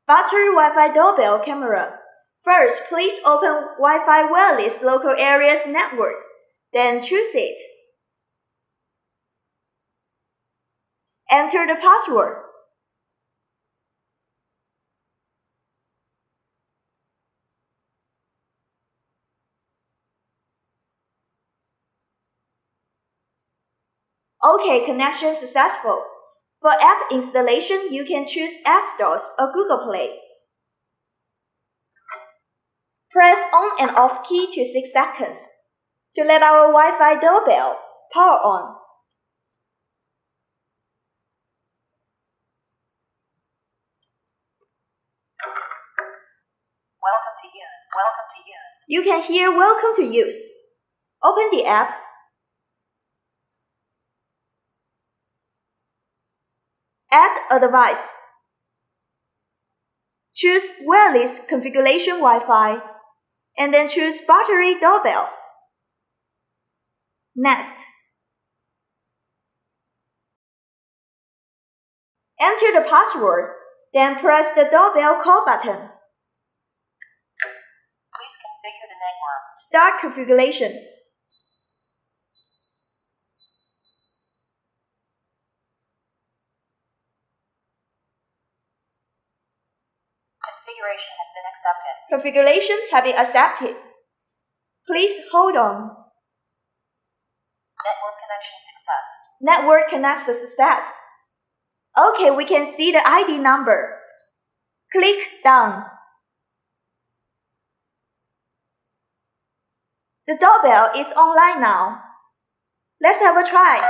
Battery Wi-Fi doorbell camera. First, please open Wi-Fi wireless local areas network. Then choose it. Enter the password. OK, connection successful. For app installation, you can choose App Stores or Google Play. Press on and off key to 6 seconds to let our Wi-Fi doorbell power on. Welcome to use. Welcome to use. You can hear welcome to use. Open the app. Add a device. Choose wireless configuration Wi-Fi, and then choose battery doorbell. Next, enter the password, then press the doorbell call button. Please configure the network. Start configuration. Configuration has been accepted. Configuration has been accepted. Please hold on. Network connection success. Network connection success. OK, we can see the ID number. Click Done. The doorbell is online now. Let's have a try.